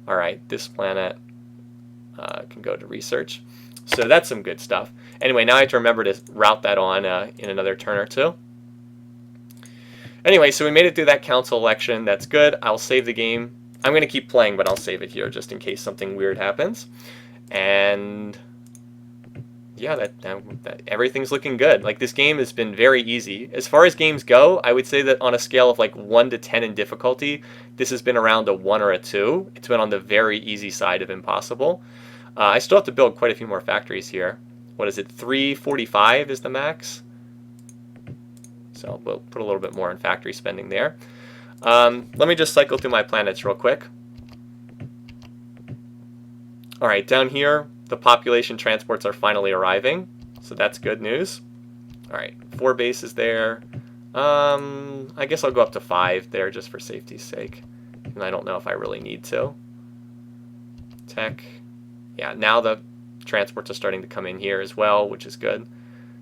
All right, this planet can go to research. So that's some good stuff. Anyway, now I have to remember to route that on in another turn or two. Anyway, so we made it through that council election. That's good. I'll save the game. I'm going to keep playing, but I'll save it here just in case something weird happens. And yeah, that everything's looking good. Like, this game has been very easy. As far as games go, I would say that on a scale of like 1 to 10 in difficulty, this has been around a 1 or a 2. It's been on the very easy side of impossible. I still have to build quite a few more factories here. What is it? 345 is the max. So we'll put a little bit more in factory spending there. Let me just cycle through my planets real quick. All right, down here, the population transports are finally arriving, so that's good news. All right, 4 bases there. I guess I'll go up to 5 there just for safety's sake, and I don't know if I really need to. Tech. Yeah, now the transports are starting to come in here as well, which is good.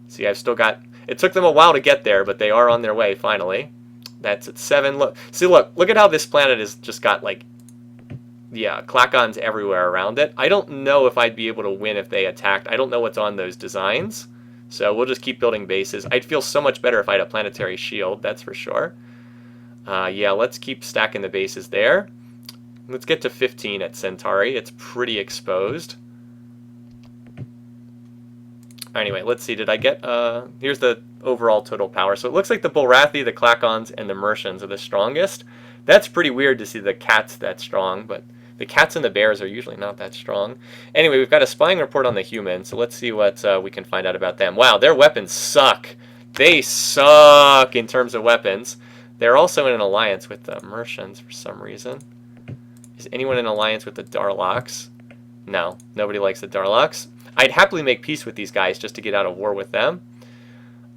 See, I've still got... It took them a while to get there, but they are on their way finally. That's at 7. Look, see, look at how this planet has just got, like, yeah, Clacons everywhere around it. I don't know if I'd be able to win if they attacked. I don't know what's on those designs. So we'll just keep building bases. I'd feel so much better if I had a planetary shield, that's for sure. Yeah, let's keep stacking the bases there. Let's get to 15 at Centauri. It's pretty exposed. Anyway, let's see. Did I get... here's the overall total power. So it looks like the Bulrathi, the Clacons, and the Mercians are the strongest. That's pretty weird to see the cats that strong, but the cats and the bears are usually not that strong. Anyway, we've got a spying report on the humans, so let's see what we can find out about them. Wow, their weapons suck. They suck in terms of weapons. They're also in an alliance with the Mercians for some reason. Is anyone in alliance with the Darloks? No, nobody likes the Darloks. I'd happily make peace with these guys just to get out of war with them.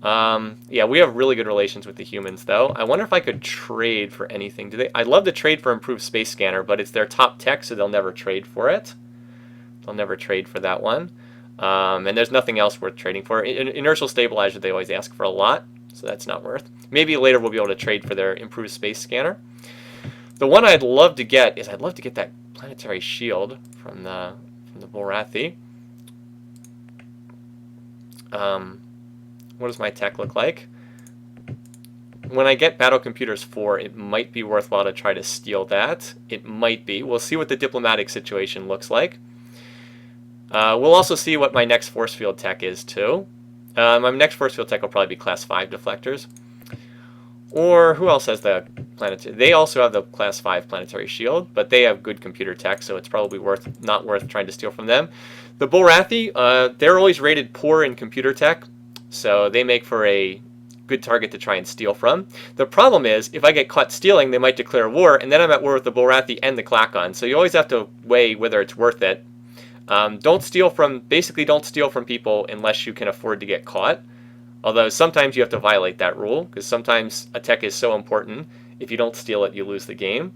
Yeah, we have really good relations with the humans, though. I wonder if I could trade for anything. I'd love to trade for improved space scanner, but it's their top tech, so they'll never trade for it. They'll never trade for that one. And there's nothing else worth trading for. Inertial stabilizer, they always ask for a lot, so that's not worth. Maybe later we'll be able to trade for their improved space scanner. The one I'd love to get is I'd love to get that planetary shield from the Bulrathi. What does my tech look like? When I get Battle Computers 4, it might be worthwhile to try to steal that. It might be. We'll see what the diplomatic situation looks like. We'll also see what my next force field tech is, too. My next force field tech will probably be Class 5 deflectors. Or who else has the planetary? They also have the Class 5 planetary shield, but they have good computer tech, so it's probably not worth trying to steal from them. The Bulrathi, they're always rated poor in computer tech, so they make for a good target to try and steal from. The problem is, if I get caught stealing, they might declare war, and then I'm at war with the Bulrathi and the Clacon, so you always have to weigh whether it's worth it. Basically don't steal from people unless you can afford to get caught. Although sometimes you have to violate that rule, because sometimes a tech is so important, if you don't steal it, you lose the game.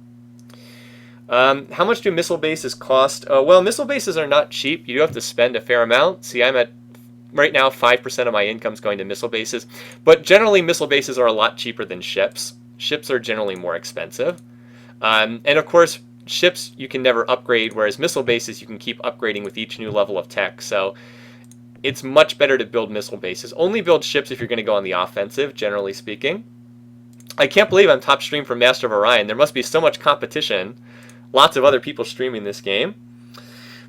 How much do missile bases cost? Well, missile bases are not cheap. You do have to spend a fair amount. See, I'm at, right now, 5% of my income's going to missile bases. But generally, missile bases are a lot cheaper than ships. Ships are generally more expensive. And of course, ships you can never upgrade, whereas missile bases you can keep upgrading with each new level of tech. So it's much better to build missile bases. Only build ships if you're going to go on the offensive, generally speaking. I can't believe I'm top stream for Master of Orion. There must be so much competition. Lots of other people streaming this game.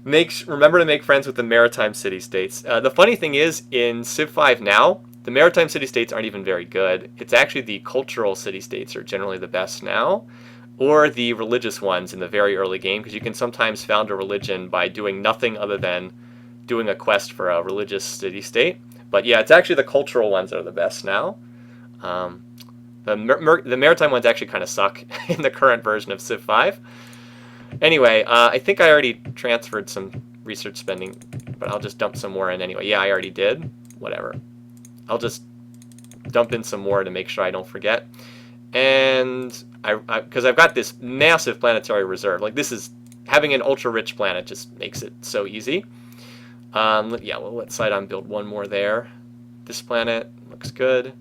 Remember to make friends with the maritime city-states. The funny thing is, in Civ 5 now, the maritime city-states aren't even very good. It's actually the cultural city-states are generally the best now, or the religious ones in the very early game, because you can sometimes found a religion by doing nothing other than doing a quest for a religious city-state. But yeah, it's actually the cultural ones that are the best now. The maritime ones actually kind of suck in the current version of Civ 5. Anyway, I think I already transferred some research spending, but I'll just dump some more in anyway. Yeah, I already did. Whatever. I'll just dump in some more to make sure I don't forget. And because I've got this massive planetary reserve. Like, this is, having an ultra-rich planet just makes it so easy. Yeah, we'll let Sidon build one more there. This planet looks good.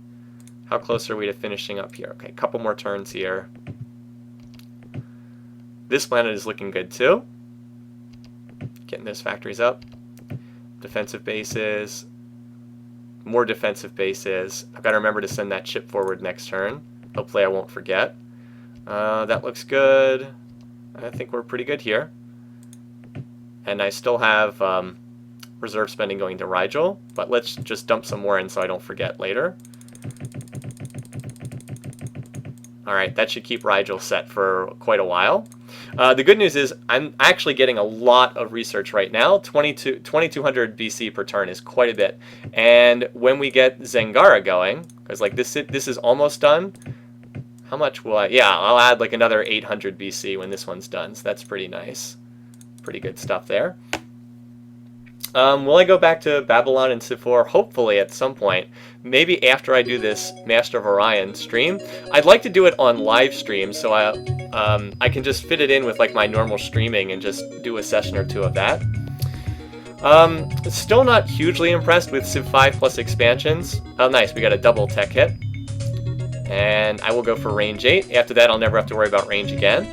How close are we to finishing up here? Okay, a couple more turns here. This planet is looking good too. Getting those factories up. Defensive bases. More defensive bases. I've got to remember to send that ship forward next turn. Hopefully I won't forget. That looks good. I think we're pretty good here. And I still have reserve spending going to Rigel, but let's just dump some more in so I don't forget later. Alright, that should keep Rigel set for quite a while. The good news is I'm actually getting a lot of research right now. 2200 BC per turn is quite a bit. And when we get Zangara going, because like this is almost done, how much will I... Yeah, I'll add like another 800 BC when this one's done, so that's pretty nice. Pretty good stuff there. Will I go back to Babylon and Sifor? Hopefully at some point. Maybe after I do this Master of Orion stream. I'd like to do it on live stream, so I can just fit it in with like my normal streaming and just do a session or two of that. Still not hugely impressed with Civ 5 plus expansions. Oh nice, we got a double tech hit. And I will go for range 8. After that I'll never have to worry about range again.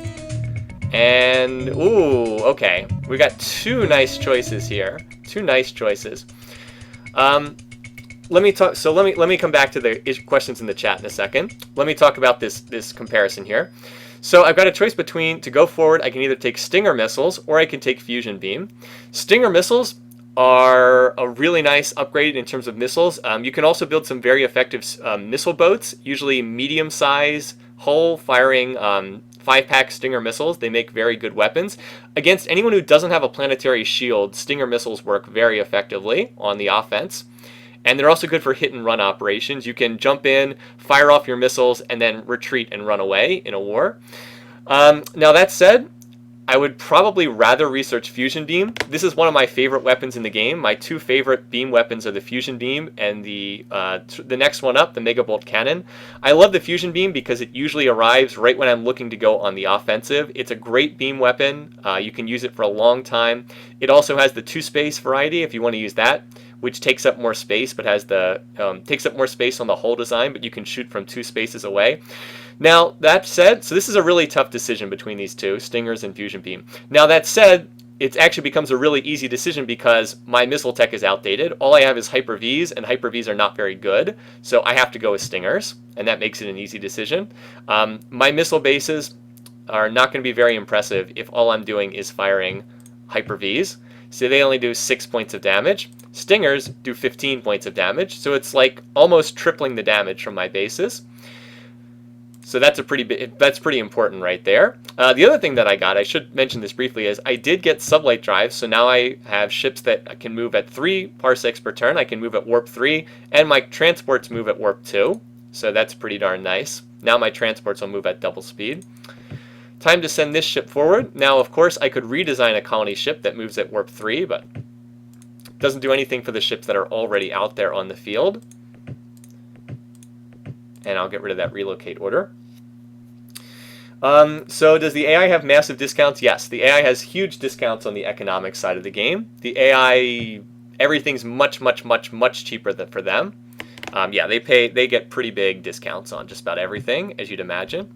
And, ooh, okay. We got two nice choices here. Two nice choices. Let me come back to the questions in the chat in a second. Let me talk about this comparison here. So I've got a choice between, to go forward, I can either take Stinger missiles or I can take Fusion Beam. Stinger missiles are a really nice upgrade in terms of missiles. You can also build some very effective missile boats, usually medium size hull firing 5-pack Stinger missiles. They make very good weapons. Against anyone who doesn't have a planetary shield, Stinger missiles work very effectively on the offense. And they're also good for hit and run operations. You can jump in, fire off your missiles, and then retreat and run away in a war. Now that said, I would probably rather research Fusion Beam. This is one of my favorite weapons in the game. My two favorite beam weapons are the Fusion Beam and the next one up, the Megabolt Cannon. I love the Fusion Beam because it usually arrives right when I'm looking to go on the offensive. It's a great beam weapon. You can use it for a long time. It also has the 2-space variety if you want to use that, which takes up more space, but has the takes up more space on the hull design, but you can shoot from 2 spaces away. Now, that said, so this is a really tough decision between these two, Stingers and Fusion Beam. Now, that said, it actually becomes a really easy decision because my missile tech is outdated. All I have is Hyper-Vs, and Hyper-Vs are not very good, so I have to go with Stingers, and that makes it an easy decision. My missile bases are not going to be very impressive if all I'm doing is firing Hyper-Vs. So they only do 6 points of damage. Stingers do 15 points of damage, so it's like almost tripling the damage from my bases. So that's pretty important right there. The other thing that I got, I should mention this briefly, is I did get sublight drives. So now I have ships that can move at 3 parsecs per turn. I can move at warp 3, and my transports move at warp 2. So that's pretty darn nice. Now my transports will move at double speed. Time to send this ship forward. Now, of course, I could redesign a colony ship that moves at warp 3, but it doesn't do anything for the ships that are already out there on the field. And I'll get rid of that relocate order. So does the AI have massive discounts? Yes, the AI has huge discounts on the economic side of the game. The AI, everything's much, much, much, much cheaper for them. Yeah, they get pretty big discounts on just about everything, as you'd imagine.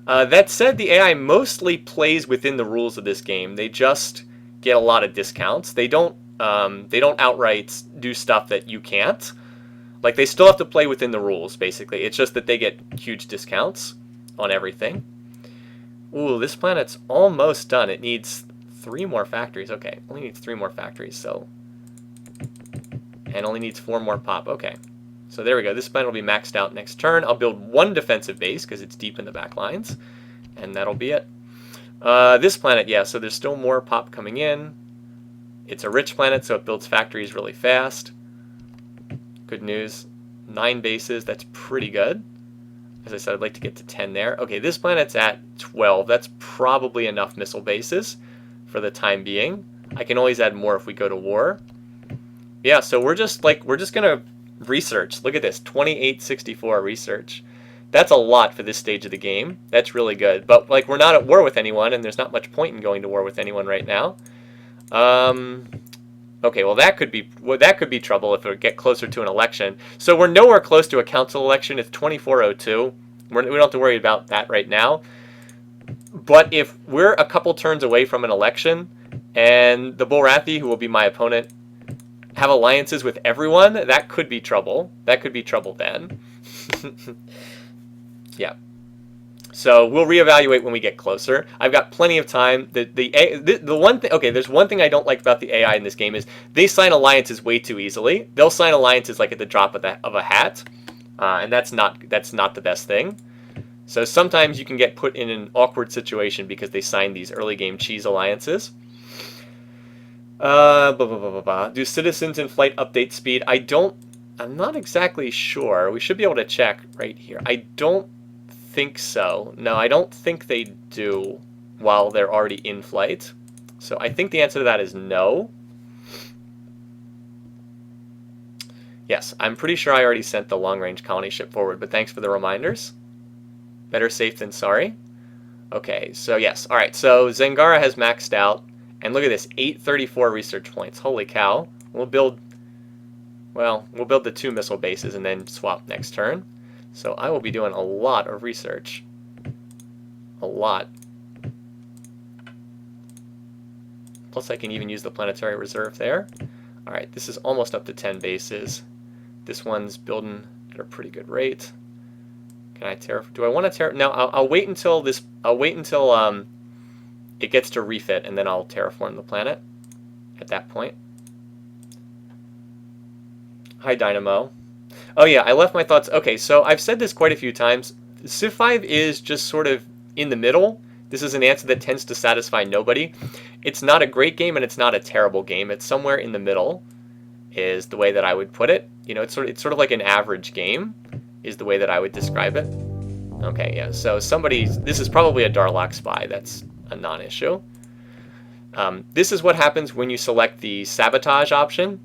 That said, the AI mostly plays within the rules of this game. They just get a lot of discounts. They don't outright do stuff that you can't. Like, they still have to play within the rules, basically. It's just that they get huge discounts on everything. Ooh, this planet's almost done. It needs 3 more factories. Okay, only needs 3 more factories, so... And only needs 4 more pop. Okay. So there we go. This planet will be maxed out next turn. I'll build 1 defensive base, because it's deep in the back lines. And that'll be it. This planet, yeah, so there's still more pop coming in. It's a rich planet, so it builds factories really fast. Good news. 9 bases, that's pretty good. As I said, I'd like to get to 10 there. Okay, this planet's at 12. That's probably enough missile bases for the time being. I can always add more if we go to war. Yeah, so we're just gonna research. Look at this, 2864 research. That's a lot for this stage of the game. That's really good. But like, we're not at war with anyone, and there's not much point in going to war with anyone right now. Okay, well that could be trouble if we get closer to an election. So we're nowhere close to a council election. It's 2402. We don't have to worry about that right now. But if we're a couple turns away from an election, and the Bullrathi, who will be my opponent, have alliances with everyone, that could be trouble. That could be trouble then. Yeah. So we'll reevaluate when we get closer. I've got plenty of time. The one thing, okay, there's one thing I don't like about the AI in this game is they sign alliances way too easily. They'll sign alliances like at the drop of a hat, and that's not the best thing. So sometimes you can get put in an awkward situation because they sign these early game cheese alliances. Do citizens in flight update speed? I'm not exactly sure. We should be able to check right here. I don't think so. No, I don't think they do while they're already in flight. So I think the answer to that is no. Yes, I'm pretty sure I already sent the long-range colony ship forward, but thanks for the reminders. Better safe than sorry. Okay, so yes. All right, so Zangara has maxed out. And look at this, 834 research points. Holy cow. We'll build the 2 missile bases and then swap next turn. So I will be doing a lot of research. A lot. Plus I can even use the planetary reserve there. All right, this is almost up to 10 bases. This one's building at a pretty good rate. Can I terraform? Do I want to terraform? No, I'll wait until this. I'll wait until it gets to refit, and then I'll terraform the planet at that point. Hi, Dynamo. Oh yeah, I left my thoughts. Okay, so I've said this quite a few times. Civ 5 is just sort of in the middle. This is an answer that tends to satisfy nobody. It's not a great game, and it's not a terrible game. It's somewhere in the middle, is the way that I would put it. You know, it's sort of like an average game, is the way that I would describe it. Okay, yeah. So this is probably a Darlock spy. That's a non-issue. This is what happens when you select the sabotage option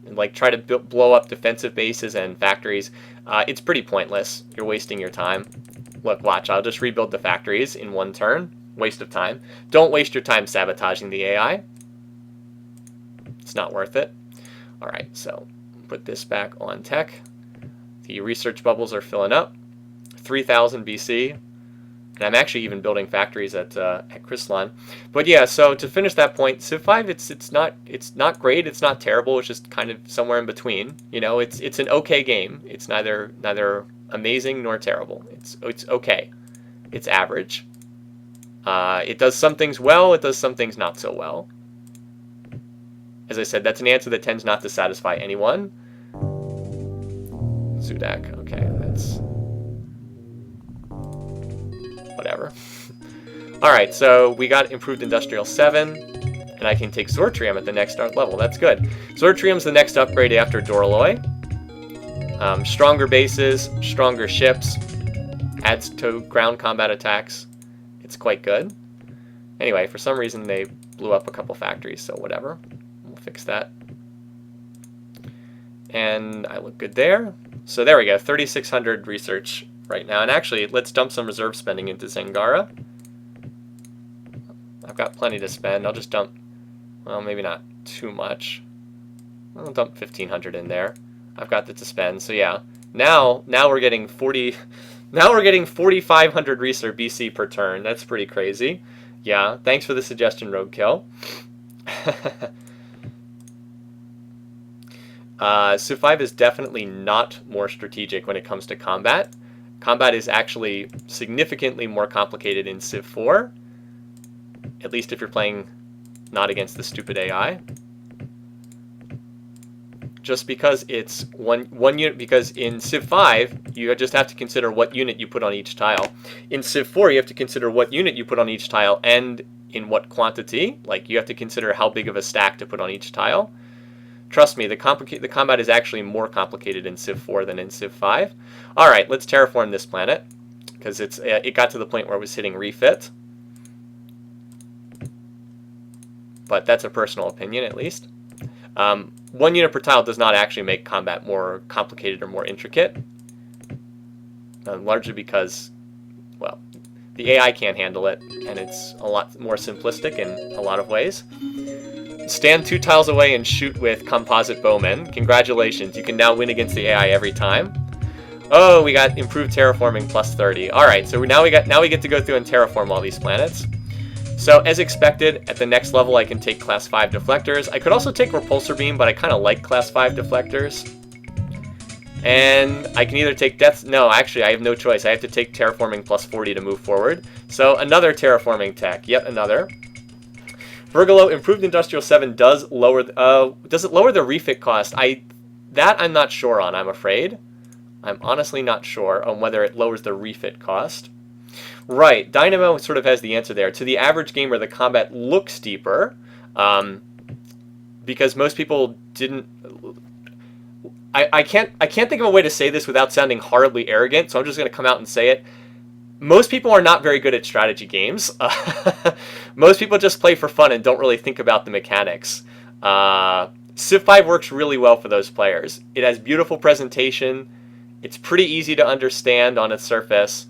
and like try to blow up defensive bases and factories. It's pretty pointless. You're wasting your time. Look, watch. I'll just rebuild the factories in one turn. Waste of time. Don't waste your time sabotaging the AI. It's not worth it. All right, so put this back on tech. The research bubbles are filling up. 3000 BC. And I'm actually even building factories at Chryslan. But yeah, so to finish that point, Civ 5, it's not great, it's not terrible, it's just kind of somewhere in between. You know, it's an okay game. It's neither amazing nor terrible. It's okay. It's average. It does some things well, it does some things not so well. As I said, that's an answer that tends not to satisfy anyone. Sudak, okay, that's whatever. Alright, so we got improved industrial 7, and I can take Zortrium at the next level. That's good. Zortrium's the next upgrade after Doraloy. Stronger bases, stronger ships, adds to ground combat attacks. It's quite good. Anyway, for some reason they blew up a couple factories, so whatever. We'll fix that. And I look good there. So there we go, 3,600 research right now. And actually, let's dump some reserve spending into Zangara. I've got plenty to spend. I'll just dump, well, maybe not too much. I'll dump 1,500 in there. I've got that to spend. So yeah, now we're getting 4,500 research BC per turn. That's pretty crazy. Yeah, thanks for the suggestion, Roadkill. Civ 5 is definitely not more strategic when it comes to combat. Combat is actually significantly more complicated in Civ 4, at least if you're playing not against the stupid AI. Just because it's one unit, because in Civ 5, you just have to consider what unit you put on each tile. In Civ 4, you have to consider what unit you put on each tile and in what quantity. Like, you have to consider how big of a stack to put on each tile. Trust me, the combat is actually more complicated in Civ 4 than in Civ 5. All right, let's terraform this planet, because it got to the point where it was hitting refit. But that's a personal opinion, at least. 1 unit per tile does not actually make combat more complicated or more intricate. Largely because, well, the AI can't handle it, and it's a lot more simplistic in a lot of ways. Stand 2 tiles away and shoot with composite bowmen. Congratulations, you can now win against the AI every time. Oh, we got improved terraforming plus 30. All right, so now we get to go through and terraform all these planets. So as expected, at the next level, I can take class 5 deflectors. I could also take repulsor beam, but I kind of like class 5 deflectors. And I can either take death. No, actually, I have no choice. I have to take terraforming plus 40 to move forward. So another terraforming tech. Yet another. Vergalo, improved industrial 7 does lower. Does it lower the refit cost? That I'm not sure on. I'm afraid. I'm honestly not sure on whether it lowers the refit cost. Right, Dynamo sort of has the answer there. To the average gamer, the combat looks deeper, because most people didn't. I can't think of a way to say this without sounding horribly arrogant, so I'm just going to come out and say it. Most people are not very good at strategy games. Most people just play for fun and don't really think about the mechanics. Civ 5 works really well for those players. It has beautiful presentation. It's pretty easy to understand on its surface.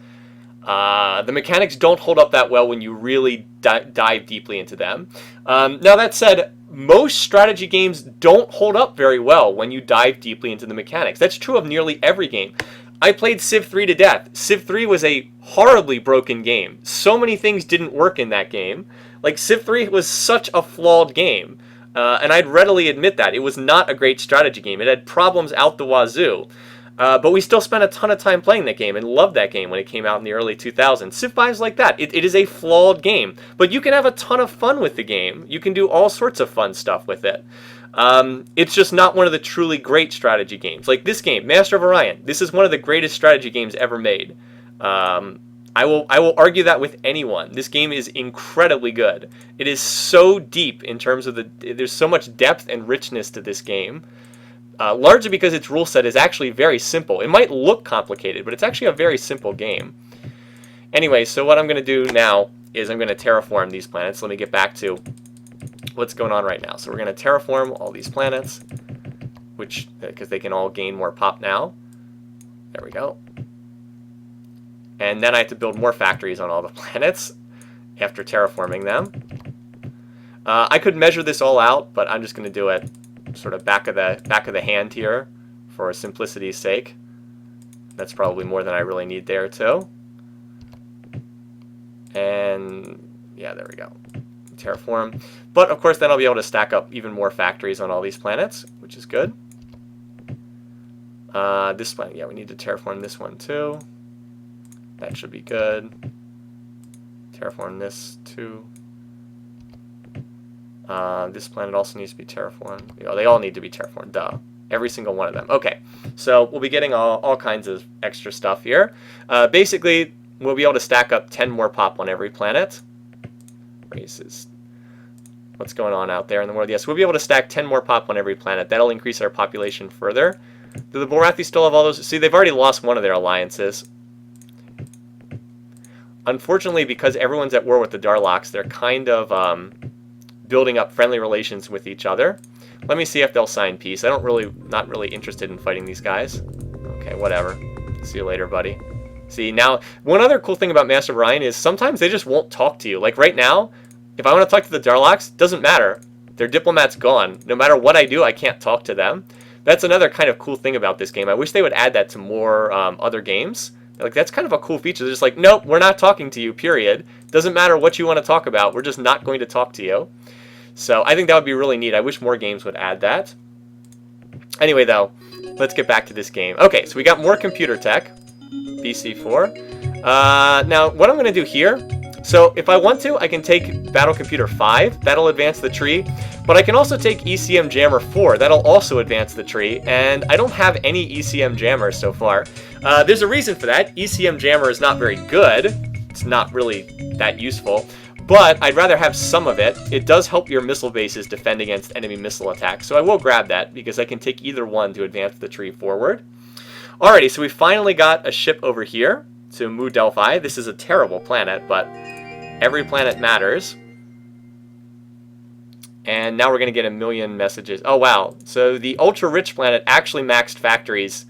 The mechanics don't hold up that well when you really dive deeply into them. Now that said, most strategy games don't hold up very well when you dive deeply into the mechanics. That's true of nearly every game. I played Civ 3 to death. Civ 3 was a horribly broken game. So many things didn't work in that game. Like, Civ 3 was such a flawed game. And I'd readily admit that. It was not a great strategy game. It had problems out the wazoo. But we still spent a ton of time playing that game and loved that game when it came out in the early 2000s. Civ 5 is like that. It is a flawed game, but you can have a ton of fun with the game. You can do all sorts of fun stuff with it. It's just not one of the truly great strategy games. Like this game, Master of Orion. This is one of the greatest strategy games ever made. I will argue that with anyone. This game is incredibly good. It is so deep in terms of there's so much depth and richness to this game. Largely because its rule set is actually very simple. It might look complicated, but it's actually a very simple game. Anyway, so what I'm going to do now is I'm going to terraform these planets. Let me get back to what's going on right now. So we're going to terraform all these planets, because they can all gain more pop now. There we go. And then I have to build more factories on all the planets after terraforming them. I could measure this all out, but I'm just going to do it sort of back of the hand here for simplicity's sake. That's probably more than I really need there too. And yeah, there we go. Terraform. But of course then I'll be able to stack up even more factories on all these planets, which is good. This planet, yeah, we need to terraform this one too. That should be good. Terraform this too. This planet also needs to be terraformed. You know, they all need to be terraformed, duh. Every single one of them. Okay, so we'll be getting all kinds of extra stuff here. Basically, we'll be able to stack up 10 more pop on every planet. Races. What's going on out there in the world? Yes, we'll be able to stack 10 more pop on every planet. That'll increase our population further. Do the Borathi still have all those? See, they've already lost one of their alliances. Unfortunately, because everyone's at war with the Darloks, they're kind of building up friendly relations with each other. Let me see if they'll sign peace. Not really interested in fighting these guys. Okay, whatever. See you later, buddy. See, now, one other cool thing about Master of Orion is sometimes they just won't talk to you. Like right now, if I want to talk to the Darloks, doesn't matter. Their diplomat's gone. No matter what I do, I can't talk to them. That's another kind of cool thing about this game. I wish they would add that to more other games. Like, that's kind of a cool feature. They're just like, nope, we're not talking to you, period. Doesn't matter what you want to talk about. We're just not going to talk to you. So I think that would be really neat. I wish more games would add that. Anyway, though, let's get back to this game. Okay, so we got more computer tech. BC4. Now, what I'm going to do here, so if I want to, I can take Battle Computer 5. That'll advance the tree. But I can also take ECM Jammer 4. That'll also advance the tree. And I don't have any ECM Jammers so far. There's a reason for that. ECM Jammer is not very good. It's not really that useful. But I'd rather have some of it. It does help your missile bases defend against enemy missile attacks. So I will grab that because I can take either one to advance the tree forward. Alrighty, so we finally got a ship over here to Mu Delphi. This is a terrible planet, but every planet matters. And now we're going to get 1 million messages. Oh, wow. So the ultra-rich planet actually maxed factories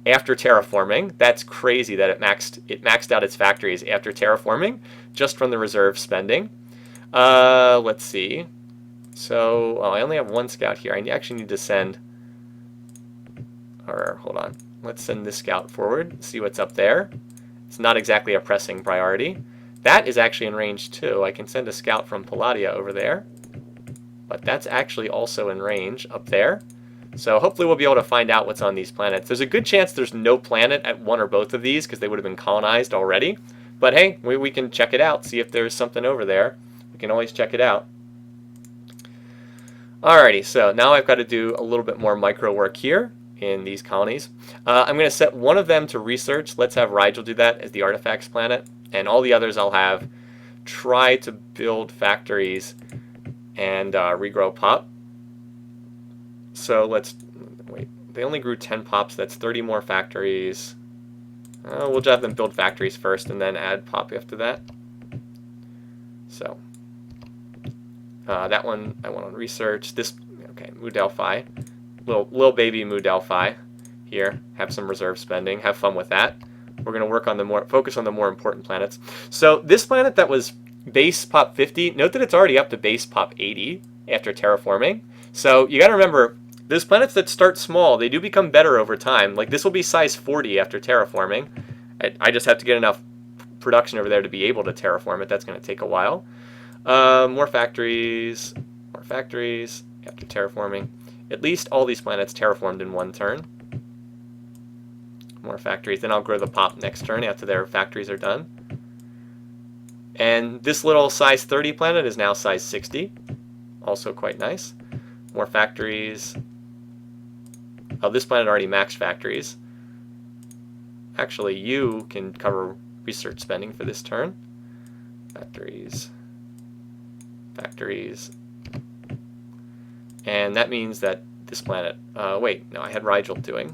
after terraforming. That's crazy that it maxed out its factories after terraforming, just from the reserve spending. Let's see. So, I only have one scout here. I actually need to send... Or, hold on. let's send this scout forward, see what's up there. It's not exactly a pressing priority. That is actually in range too. I can send a scout from Palladia over there, but that's actually also in range up there. So hopefully we'll be able to find out what's on these planets. There's a good chance there's no planet at one or both of these because they would have been colonized already. But hey, we can check it out, see if there's something over there. We can always check it out. Alrighty, so now I've got to do a little bit more micro work here in these colonies. I'm going to set one of them to research. Let's have Rigel do that as the artifacts planet. And all the others I'll have try to build factories and regrow pop. So let's, wait, they only grew 10 pops. That's 30 more factories. We'll just have them build factories first and then add pop after that. So that one I want on research. This, okay, Mu Delphi. Little baby Mu Delphi here. Have some reserve spending. Have fun with that. We're going to work on the focus on the more important planets. So this planet that was base pop 50, note that it's already up to base pop 80 after terraforming. So you got to remember, those planets that start small, they do become better over time. Like this will be size 40 after terraforming. I just have to get enough production over there to be able to terraform it. That's going to take a while. More factories after terraforming. At least all these planets terraformed in one turn. More factories. Then I'll grow the pop next turn after their factories are done. And this little size 30 planet is now size 60. Also quite nice. More factories. Oh, this planet already maxed factories. Actually, you can cover research spending for this turn. Factories. Factories. And that means that this planet... wait, no, I had Rigel doing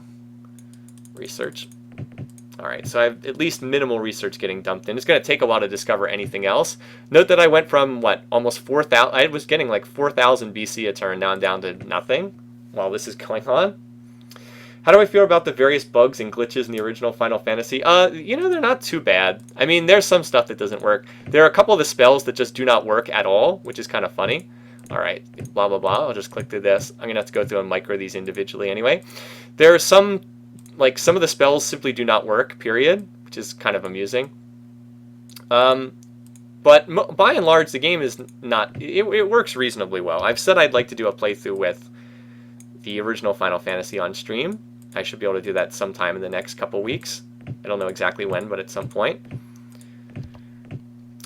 research. Alright, so I have at least minimal research getting dumped in. It's going to take a while to discover anything else. Note that I went from, what, almost 4,000... I was getting like 4,000 BC a turn, now I'm down to nothing while this is going on. How do I feel about the various bugs and glitches in the original Final Fantasy? You know, they're not too bad. I mean, there's some stuff that doesn't work. There are a couple of the spells that just do not work at all, which is kind of funny. Alright, blah, blah, blah. I'll just click through this. I'm going to have to go through and micro these individually anyway. There are some... Like, some of the spells simply do not work, period, which is kind of amusing. But by and large, the game is not... It works reasonably well. I've said I'd like to do a playthrough with the original Final Fantasy on stream. I should be able to do that sometime in the next couple weeks. I don't know exactly when, but at some point.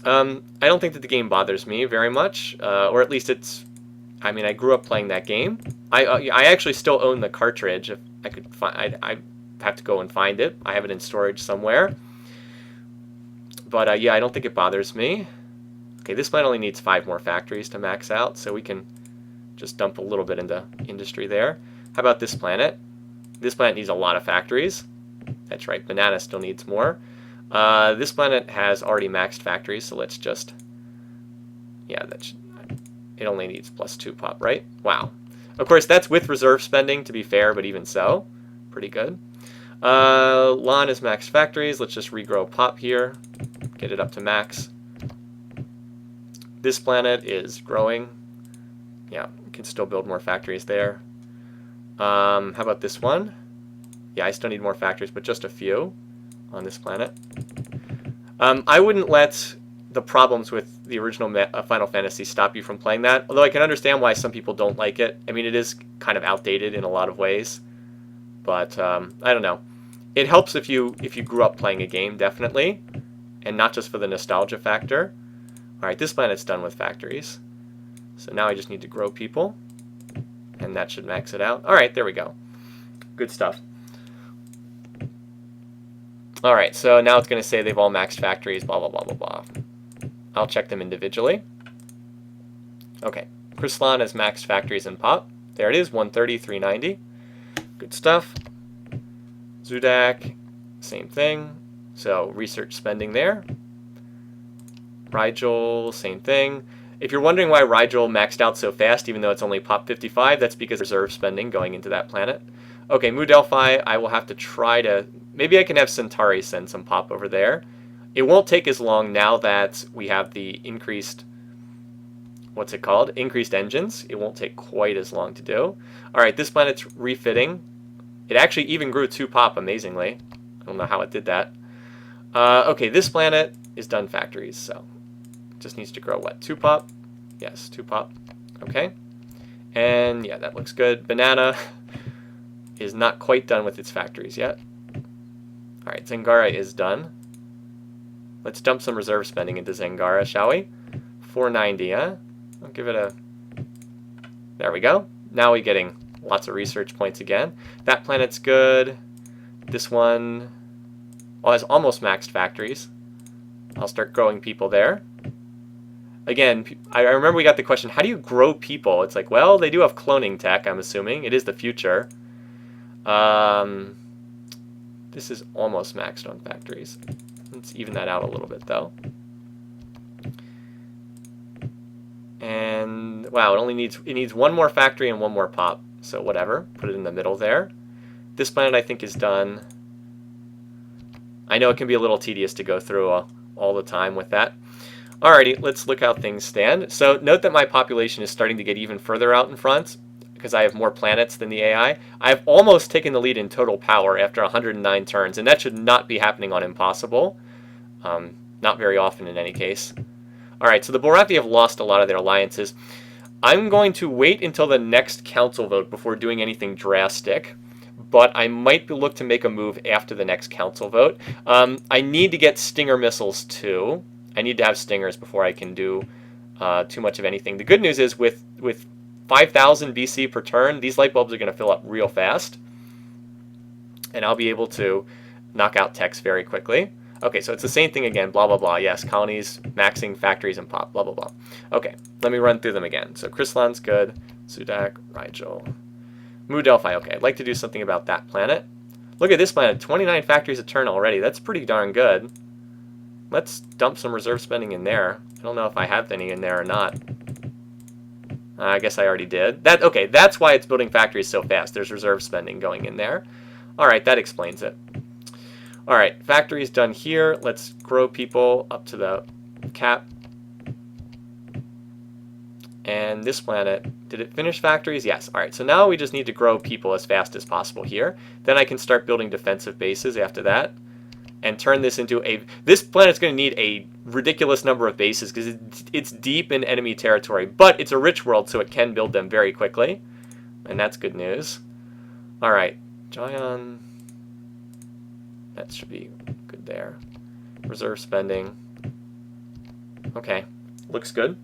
I don't think that the game bothers me very much, or at least it's... I mean, I grew up playing that game. I actually still own the cartridge. If I could find... I have to go and find it. I have it in storage somewhere. But yeah, I don't think it bothers me. Okay, this planet only needs 5 more factories to max out, so we can just dump a little bit into industry there. How about this planet? This planet needs a lot of factories. That's right, Banana still needs more. This planet has already maxed factories, so let's just... Yeah, it only needs +2 pop, right? Wow. Of course, that's with reserve spending, to be fair, but even so, pretty good. Lon is maxed factories. Let's just regrow pop here. Get it up to max. This planet is growing. Yeah, we can still build more factories there. How about this one? Yeah, I still need more factories, but just a few on this planet. I wouldn't let the problems with the original Final Fantasy stop you from playing that, although I can understand why some people don't like it. I mean, it is kind of outdated in a lot of ways, but I don't know. It helps if you grew up playing a game, definitely, and not just for the nostalgia factor. Alright, this planet's done with factories. So now I just need to grow people, and that should max it out. Alright, there we go. Good stuff. Alright, so now it's going to say they've all maxed factories, blah, blah, blah, blah, blah. I'll check them individually. Okay, Krislan has maxed factories in pop. There it is, 130, 390. Good stuff. Zudak, same thing. So research spending there. Rigel, same thing. If you're wondering why Rigel maxed out so fast, even though it's only pop 55, that's because of reserve spending going into that planet. Okay, Mu Delphi, I will have to try to... Maybe I can have Centauri send some pop over there. It won't take as long now that we have the increased... What's it called? Increased engines. It won't take quite as long to do. Alright, this planet's refitting. It actually even grew 2 pop, amazingly. I don't know how it did that. Okay, this planet is done factories, so just needs to grow what? 2 pop? Yes, 2 pop. Okay. And yeah, that looks good. Banana is not quite done with its factories yet. All right, Zangara is done. Let's dump some reserve spending into Zangara, shall we? 490, huh? I'll give it a... There we go. Now we're getting lots of research points again. That planet's good. This one has almost maxed factories. I'll start growing people there. Again, I remember we got the question, how do you grow people? It's like, well, they do have cloning tech, I'm assuming. It is the future. This is almost maxed on factories. Let's even that out a little bit, though. And, wow, it needs 1 more factory and 1 more pop. So whatever, put it in the middle there. This planet, I think, is done. I know it can be a little tedious to go through all the time with that. Alrighty, let's look how things stand. So note that my population is starting to get even further out in front because I have more planets than the AI. I've almost taken the lead in total power after 109 turns, and that should not be happening on Impossible. Not very often in any case. Alright, so the Borathi have lost a lot of their alliances. I'm going to wait until the next council vote before doing anything drastic, but I might look to make a move after the next council vote. I need to get Stinger missiles too. I need to have Stingers before I can do too much of anything. The good news is with 5,000 BC per turn, these light bulbs are going to fill up real fast, and I'll be able to knock out techs very quickly. Okay, so it's the same thing again, blah, blah, blah. Yes, colonies, maxing, factories, and pop, blah, blah, blah. Okay, let me run through them again. So Chrysalan's good, Sudak, Rigel, Mu Delphi. Okay, I'd like to do something about that planet. Look at this planet, 29 factories a turn already. That's pretty darn good. Let's dump some reserve spending in there. I don't know if I have any in there or not. I guess I already did. Okay, that's why it's building factories so fast. There's reserve spending going in there. All right, that explains it. All right, factories done here. Let's grow people up to the cap. And this planet, did it finish factories? Yes. All right, so now we just need to grow people as fast as possible here. Then I can start building defensive bases after that and turn this into a... This planet's going to need a ridiculous number of bases because it's deep in enemy territory, but it's a rich world, so it can build them very quickly. And that's good news. All right, Gion... That should be good there. Reserve spending. Okay, looks good.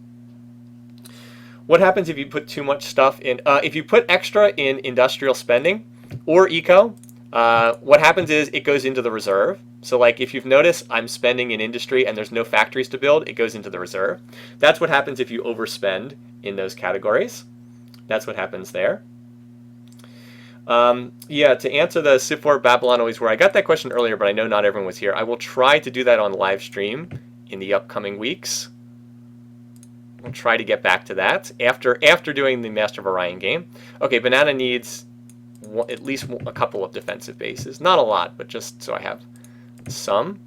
What happens if you put too much stuff in? If you put extra in industrial spending or eco, what happens is it goes into the reserve. So like if you've noticed, I'm spending in industry and there's no factories to build, it goes into the reserve. That's what happens if you overspend in those categories. That's what happens there. Yeah, to answer the Civ4 Babylon always were, I got that question earlier, but I know not everyone was here. I will try to do that on live stream in the upcoming weeks. We'll try to get back to that after doing the Master of Orion game. Okay, Banana needs at least a couple of defensive bases. Not a lot, but just so I have some.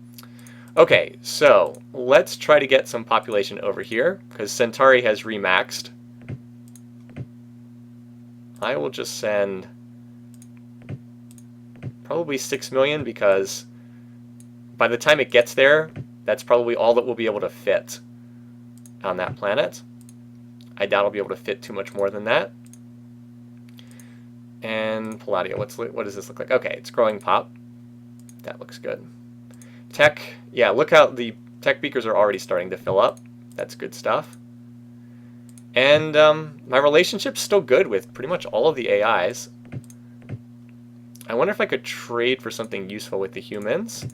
Okay, so let's try to get some population over here, because Centauri has remaxed. I will just send... probably 6 million, because by the time it gets there, that's probably all that we'll be able to fit on that planet. I doubt I'll be able to fit too much more than that. And Palladio, what does this look like? Okay, it's growing pop. That looks good. Tech, yeah, look how the tech beakers are already starting to fill up. That's good stuff. And my relationship's still good with pretty much all of the AIs. I wonder if I could trade for something useful with the humans.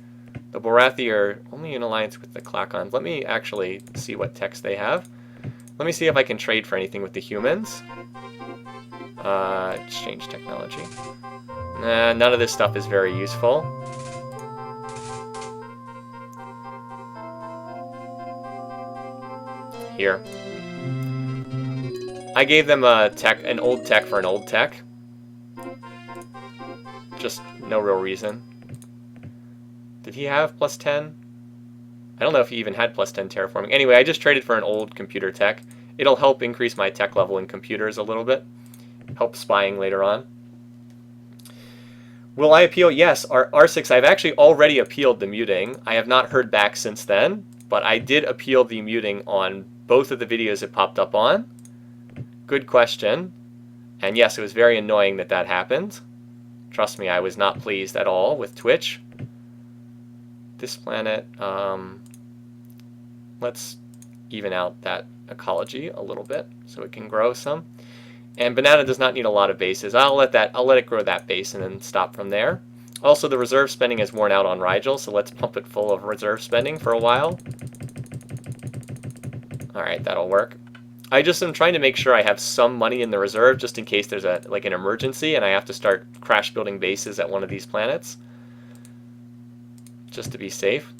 The Borathi are only in alliance with the Klakons. Let me actually see what techs they have. Let me see if I can trade for anything with the humans. Exchange technology. Nah, none of this stuff is very useful. Here. I gave them an old tech for an old tech. Just no real reason. Did he have plus 10? I don't know if he even had plus 10 terraforming. Anyway, I just traded for an old computer tech. It'll help increase my tech level in computers a little bit. Help spying later on. Will I appeal? Yes, R6. I've actually already appealed the muting. I have not heard back since then, but I did appeal the muting on both of the videos it popped up on. Good question. And yes, it was very annoying that that happened. Trust me, I was not pleased at all with Twitch. This planet, let's even out that ecology a little bit so it can grow some. And banana does not need a lot of bases. I'll let it grow that base and then stop from there. Also, the reserve spending is worn out on Rigel, so let's pump it full of reserve spending for a while. Alright, that'll work. I just am trying to make sure I have some money in the reserve just in case there's an emergency and I have to start crash building bases at one of these planets. Just to be safe.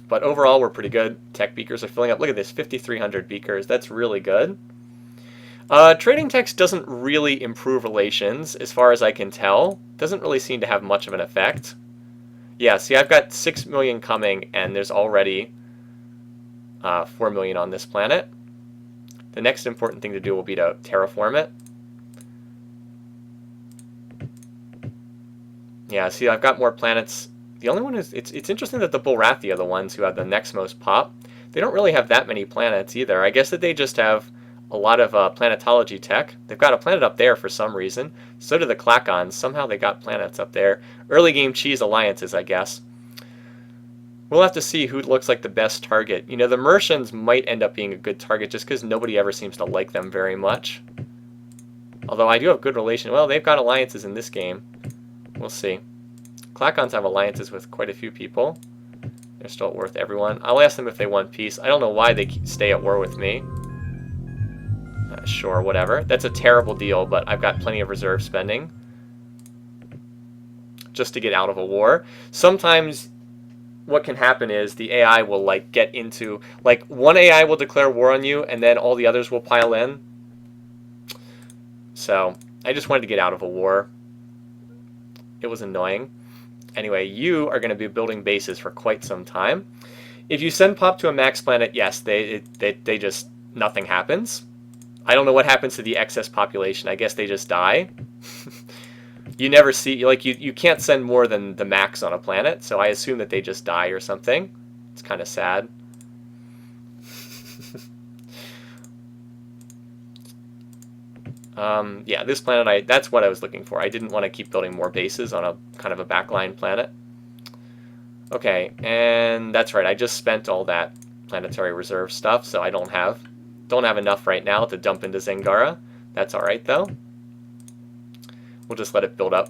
But overall, we're pretty good. Tech beakers are filling up. Look at this, 5,300 beakers. That's really good. Trading text doesn't really improve relations, as far as I can tell. Doesn't really seem to have much of an effect. Yeah, see, I've got 6 million coming, and there's already 4 million on this planet. The next important thing to do will be to terraform it. Yeah, see, I've got more planets. The only one is, it's interesting that the Bullrathi are the ones who have the next most pop. They don't really have that many planets either. I guess that they just have a lot of planetology tech. They've got a planet up there for some reason. So do the Clacons. Somehow they got planets up there. Early game cheese alliances, I guess. We'll have to see who looks like the best target. You know, the Mercians might end up being a good target just because nobody ever seems to like them very much. Although I do have good relation. Well, they've got alliances in this game. We'll see. Clacons have alliances with quite a few people. They're still worth everyone. I'll ask them if they want peace. I don't know why they stay at war with me. Sure, whatever. That's a terrible deal, but I've got plenty of reserve spending just to get out of a war. Sometimes what can happen is the AI will get into, one AI will declare war on you and then all the others will pile in. So I just wanted to get out of a war. It was annoying. Anyway, you are going to be building bases for quite some time. If you send pop to a max planet, yes, they just, nothing happens. I don't know what happens to the excess population. I guess they just die. You never see, you can't send more than the max on a planet, so I assume that they just die or something. It's kind of sad. Yeah, this planet, that's what I was looking for. I didn't want to keep building more bases on a kind of a backline planet. Okay, and that's right, I just spent all that planetary reserve stuff, so I don't have enough right now to dump into Zangara. That's alright, though. We'll just let it build up.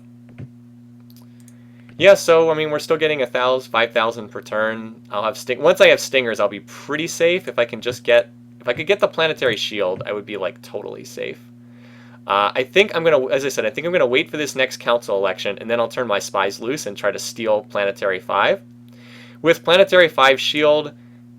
Yeah, so, I mean, we're still getting 5,000 per turn. I'll have once I have stingers, I'll be pretty safe. If I could get the planetary shield, I would be, totally safe. I think I'm going to, as I said, I think I'm going to wait for this next council election, and then I'll turn my spies loose and try to steal Planetary 5. With Planetary 5 shield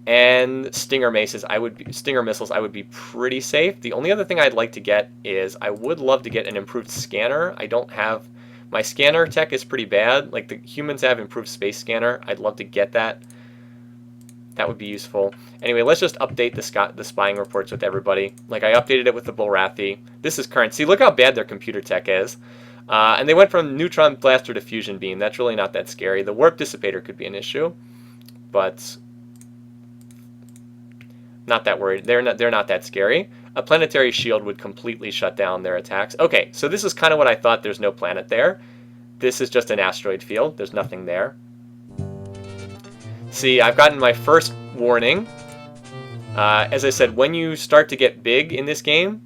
and Stinger missiles, I would be pretty safe. The only other thing I'd like to get is I would love to get an improved scanner. I don't have, my scanner tech is pretty bad. The humans have improved space scanner. I'd love to get that. That would be useful. Anyway, let's just update the spying reports with everybody. I updated it with the Bullrathi. This is current. See, look how bad their computer tech is. And they went from neutron blaster to fusion beam. That's really not that scary. The warp dissipator could be an issue, but not that worried. They're not that scary. A planetary shield would completely shut down their attacks. Okay, so this is kind of what I thought. There's no planet there. This is just an asteroid field. There's nothing there. See, I've gotten my first warning. As I said, when you start to get big in this game,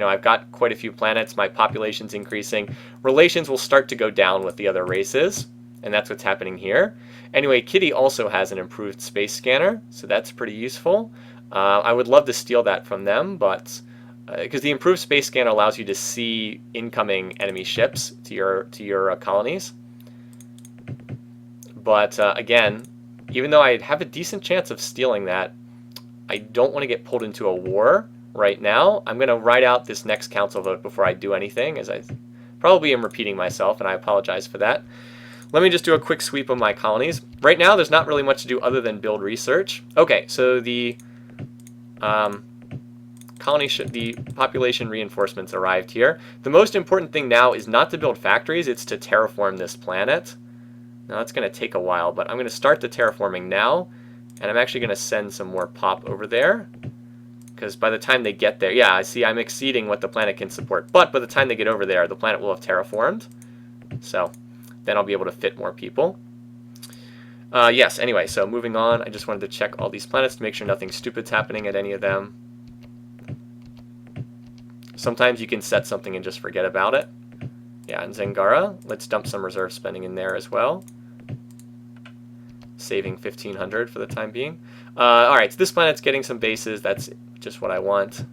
I've got quite a few planets, my population's increasing, relations will start to go down with the other races, and that's what's happening here. Anyway, Kitty also has an improved space scanner, so that's pretty useful. I would love to steal that from them, but because the improved space scanner allows you to see incoming enemy ships to your colonies. But again, even though I have a decent chance of stealing that, I don't want to get pulled into a war right now. I'm going to ride out this next council vote before I do anything, as I probably am repeating myself, and I apologize for that. Let me just do a quick sweep of my colonies. Right now, there's not really much to do other than build research. Okay, so the the population reinforcements arrived here. The most important thing now is not to build factories, it's to terraform this planet. Now that's going to take a while, but I'm going to start the terraforming now, and I'm actually going to send some more pop over there, because by the time they get there, yeah, I see I'm exceeding what the planet can support, but by the time they get over there, the planet will have terraformed, so then I'll be able to fit more people. Yes, anyway, so moving on, I just wanted to check all these planets to make sure nothing stupid's happening at any of them. Sometimes you can set something and just forget about it. Yeah, and Zangara, let's dump some reserve spending in there as well. Saving 1,500 for the time being. Alright, so this planet's getting some bases, that's just what I want.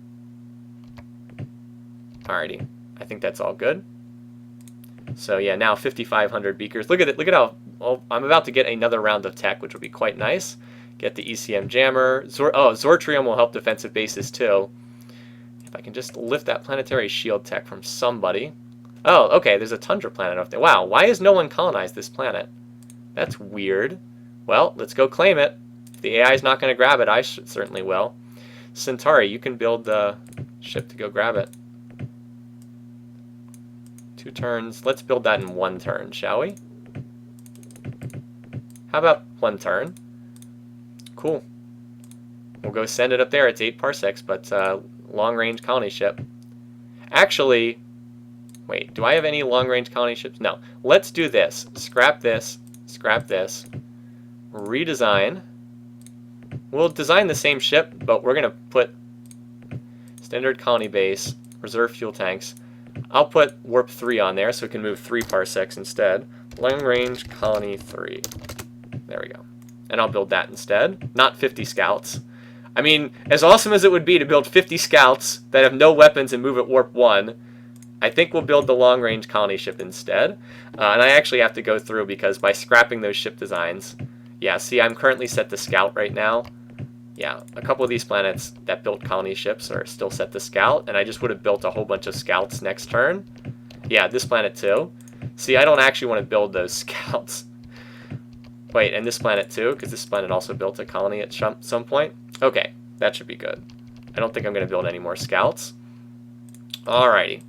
Alrighty, I think that's all good. So yeah, now 5,500 beakers. Look at it, look at how... Well, I'm about to get another round of tech, which will be quite nice. Get the ECM jammer. Zortrium will help defensive bases too. If I can just lift that planetary shield tech from somebody. Oh, okay, there's a tundra planet up there. Wow, why has no one colonized this planet? That's weird. Well, let's go claim it. If the AI is not going to grab it, I certainly will. Centauri, you can build the ship to go grab it. 2 turns. Let's build that in 1 turn, shall we? How about 1 turn? Cool. We'll go send it up there. It's 8 parsecs, but long-range colony ship. Actually, wait, do I have any long-range colony ships? No. Let's do this. Scrap this. Scrap this. Redesign. We'll design the same ship, but we're going to put standard colony base, reserve fuel tanks. I'll put warp 3 on there so it can move 3 parsecs instead. Long-range colony 3. There we go. And I'll build that instead. Not 50 scouts. I mean, as awesome as it would be to build 50 scouts that have no weapons and move at warp 1, I think we'll build the long-range colony ship instead. And I actually have to go through because by scrapping those ship designs... Yeah, see, I'm currently set to scout right now. Yeah, a couple of these planets that built colony ships are still set to scout, and I just would have built a whole bunch of scouts next turn. Yeah, this planet too. See, I don't actually want to build those scouts. Wait, and this planet too, because this planet also built a colony at some point. Okay, that should be good. I don't think I'm going to build any more scouts. Alrighty.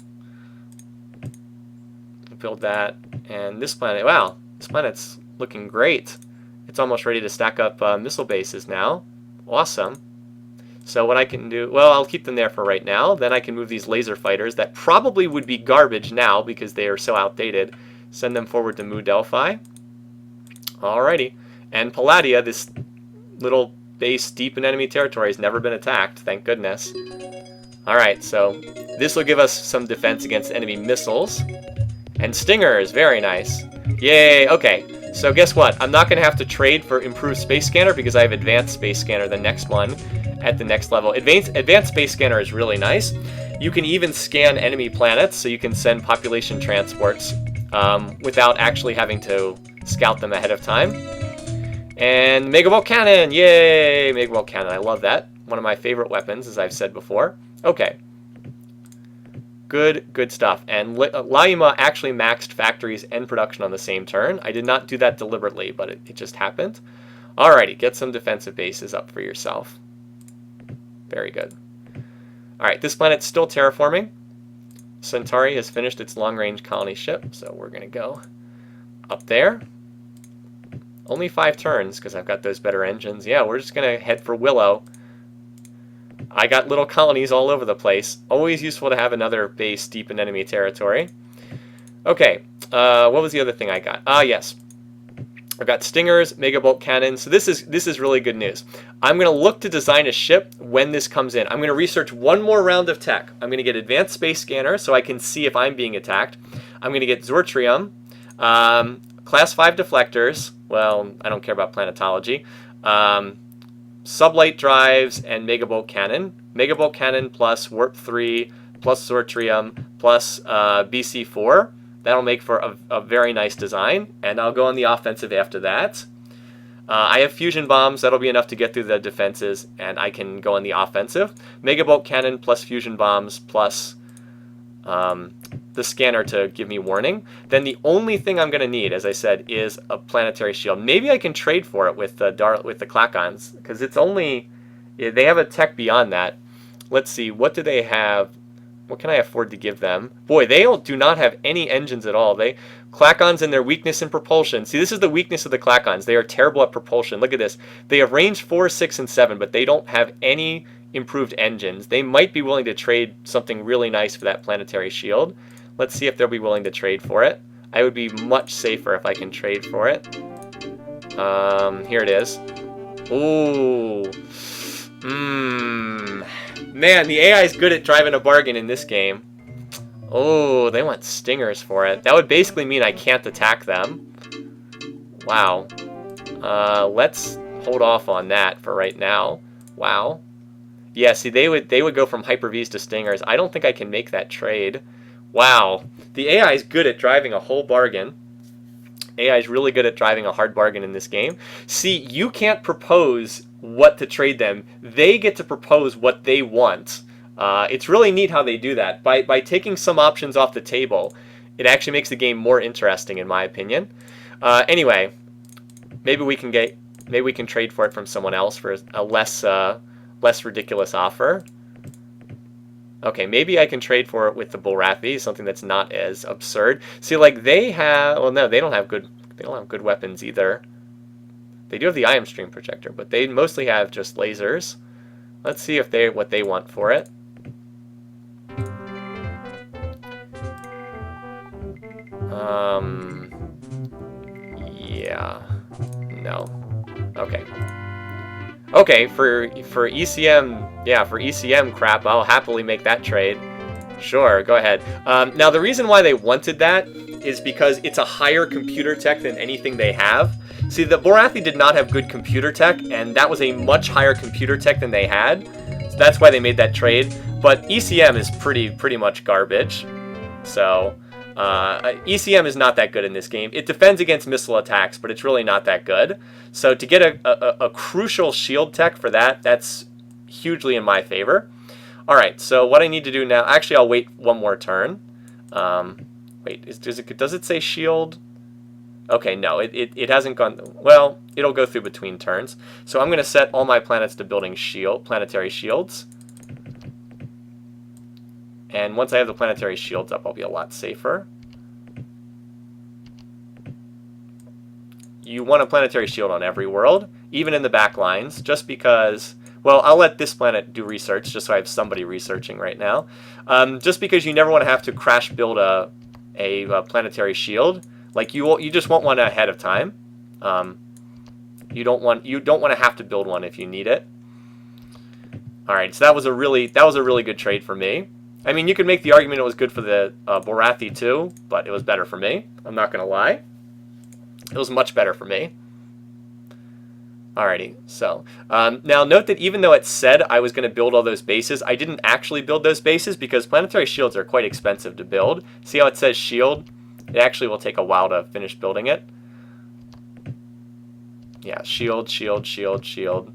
Build that, and this planet, wow, this planet's looking great. It's almost ready to stack up missile bases now. Awesome. So what I can do, well, I'll keep them there for right now. Then I can move these laser fighters that probably would be garbage now because they are so outdated. Send them forward to Mu Delphi. Alrighty. And Palladia, this little base deep in enemy territory, has never been attacked, thank goodness. Alright, so this will give us some defense against enemy missiles. And stingers, very nice. Yay, okay. So guess what? I'm not going to have to trade for improved space scanner because I have advanced space scanner, the next one at the next level. Advanced space scanner is really nice. You can even scan enemy planets, so you can send population transports without actually having to scout them ahead of time. And Megavolt Cannon! Yay! Megavolt Cannon, I love that. One of my favorite weapons, as I've said before. Okay. Good stuff. And Laima actually maxed factories and production on the same turn. I did not do that deliberately, but it just happened. Alrighty, get some defensive bases up for yourself. Very good. Alright, this planet's still terraforming. Centauri has finished its long-range colony ship, so we're going to go up there. Only 5 turns, because I've got those better engines. Yeah, we're just going to head for Willow. I got little colonies all over the place. Always useful to have another base deep in enemy territory. Okay, what was the other thing I got? Yes. I've got stingers, megabolt cannons. So this is really good news. I'm going to look to design a ship when this comes in. I'm going to research one more round of tech. I'm going to get advanced space scanner so I can see if I'm being attacked. I'm going to get Zortrium, class 5 deflectors. Well, I don't care about planetology. Sublight drives and Megabolt Cannon. Megabolt Cannon plus Warp 3 plus Zortrium plus BC4. That'll make for a very nice design, and I'll go on the offensive after that. I have fusion bombs. That'll be enough to get through the defenses, and I can go on the offensive. Megabolt Cannon plus fusion bombs plus the scanner to give me warning. Then the only thing I'm going to need, as I said, is a planetary shield. Maybe I can trade for it with the Klakons, because it's only... They have a tech beyond that. let's see, what do they have? What can I afford to give them? Boy, they do not have any engines at all. Clacons and their weakness in propulsion. See, this is the weakness of the Clacons. They are terrible at propulsion. Look at this. They have range 4, 6, and 7, but they don't have any improved engines. They might be willing to trade something really nice for that planetary shield. Let's see if they'll be willing to trade for it. I would be much safer if I can trade for it. Here it is. Ooh. Man, the AI is good at driving a bargain in this game. Oh, they want stingers for it. That would basically mean I can't attack them. Wow. Let's hold off on that for right now. Wow. Yeah, see, they would go from Hyper-Vs to stingers. I don't think I can make that trade. Wow. The AI is good at driving a whole bargain. AI is really good at driving a hard bargain in this game. See, you can't propose what to trade them. They get to propose what they want. It's really neat how they do that. By taking some options off the table, it actually makes the game more interesting, in my opinion. Anyway, maybe we can trade for it from someone else for a less ridiculous offer. Okay, maybe I can trade for it with the Bullrathi, something that's not as absurd. See, like they have, well, no, they don't have good weapons either. They do have the Ion Stream Projector, but they mostly have just lasers. Let's see if what they want for it. Yeah, no. Okay. Okay, for ECM, yeah, for ECM crap, I'll happily make that trade. Sure, go ahead. Now, the reason why they wanted that is because it's a higher computer tech than anything they have. See, the Bullrathi did not have good computer tech, and that was a much higher computer tech than they had. So that's why they made that trade. But ECM is pretty much garbage. So ECM is not that good in this game. It defends against missile attacks, but it's really not that good. So to get a crucial shield tech for that, that's hugely in my favor. All right, so what I need to do now, actually I'll wait one more turn. Wait, does it say shield? Okay, no, it hasn't gone, well, it'll go through between turns. So I'm going to set all my planets to building planetary shields. And once I have the planetary shields up, I'll be a lot safer. You want a planetary shield on every world, even in the back lines, just because, well, I'll let this planet do research, just so I have somebody researching right now. Just because you never want to have to crash build a planetary shield. Like you just want one ahead of time. You don't want to have to build one if you need it. All right, so that was a really good trade for me. I mean, you could make the argument it was good for the Bullrathi too, but it was better for me. I'm not gonna lie. It was much better for me. Alrighty, so now note that even though it said I was going to build all those bases, I didn't actually build those bases because planetary shields are quite expensive to build. See how it says shield? It actually will take a while to finish building it. Yeah, shield, shield, shield, shield.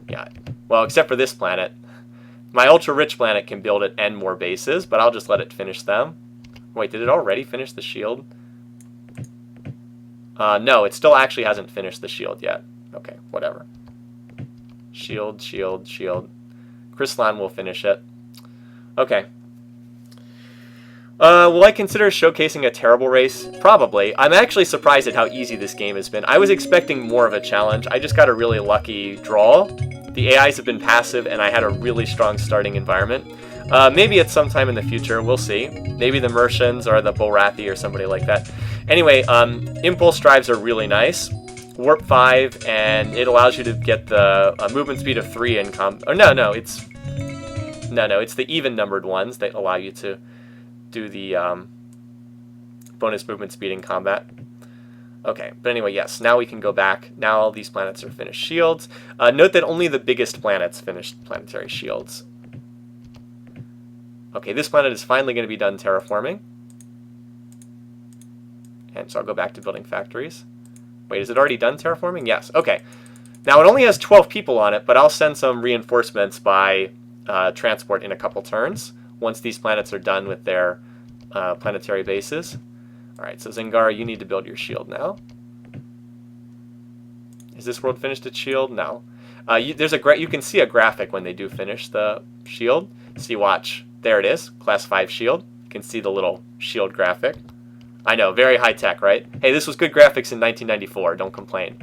Yeah, well, except for this planet. My ultra-rich planet can build it and more bases, but I'll just let it finish them. Wait, did it already finish the shield? No, it still actually hasn't finished the shield yet. Okay, whatever. Shield, shield, shield. Chrysalan will finish it. Okay. Will I consider showcasing a terrible race? Probably. I'm actually surprised at how easy this game has been. I was expecting more of a challenge. I just got a really lucky draw. The AIs have been passive, and I had a really strong starting environment. Maybe at some time in the future, we'll see. Maybe the Mercians or the Bullrathi or somebody like that. Anyway, impulse drives are really nice. Warp 5, and it allows you to get the movement speed of 3 in it's the even numbered ones that allow you to do the bonus movement speed in combat. Okay, but anyway, yes, now we can go back. Now all these planets are finished shields. Note that only the biggest planets finished planetary shields. Okay, this planet is finally going to be done terraforming. And so I'll go back to building factories. Wait, is it already done terraforming? Yes, okay. Now it only has 12 people on it, but I'll send some reinforcements by transport in a couple turns once these planets are done with their planetary bases. Alright, so Zengara, you need to build your shield now. Is this world finished its shield? No. You can see a graphic when they do finish the shield. See, watch. There it is, class 5 shield. You can see the little shield graphic. I know, very high tech, right? Hey, this was good graphics in 1994. Don't complain.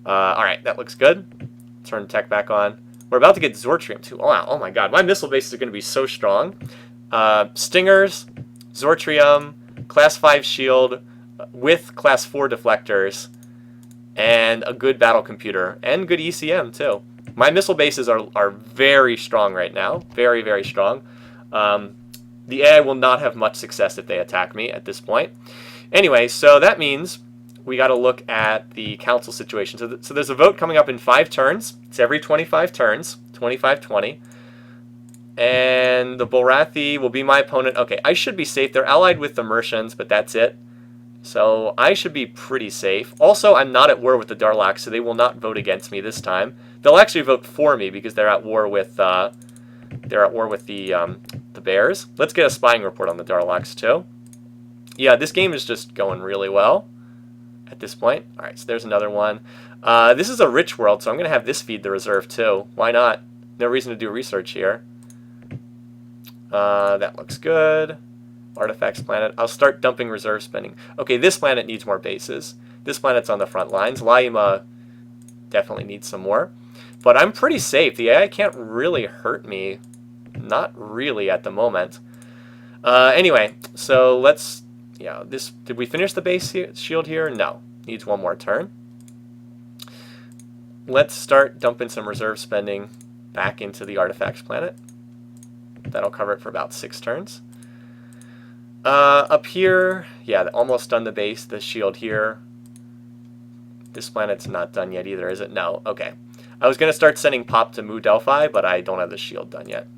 All right, that looks good. Turn tech back on. We're about to get Zortrium too. Oh, wow. Oh my god, my missile bases are going to be so strong. Stingers, Zortrium, class 5 shield with class 4 deflectors, and a good battle computer, and good ECM too. My missile bases are very strong right now. Very, very strong. The AI will not have much success if they attack me at this point. Anyway, so that means we got to look at the council situation. So there's a vote coming up in 5 turns. It's every 25 turns, 25-20. And the Bulrathi will be my opponent. Okay, I should be safe. They're allied with the Mercians, but that's it. So I should be pretty safe. Also, I'm not at war with the Darlaks, so they will not vote against me this time. They'll actually vote for me because they're at war with the Bears. Let's get a spying report on the Darlaks too. Yeah, this game is just going really well at this point. All right, so there's another one. This is a rich world, so I'm going to have this feed the reserve too. Why not? No reason to do research here. That looks good. Artifacts planet. I'll start dumping reserve spending. Okay, this planet needs more bases. This planet's on the front lines. Laima definitely needs some more. But I'm pretty safe. The AI can't really hurt me. Not really at the moment. Anyway, so let's... Yeah, this... Did we finish the base shield here? No. Needs one more turn. Let's start dumping some reserve spending back into the artifacts planet. That'll cover it for about 6 turns. Up here, yeah, almost done the base, the shield here. This planet's not done yet either, is it? No, okay. I was going to start sending pop to Mu Delphi, but I don't have the shield done yet.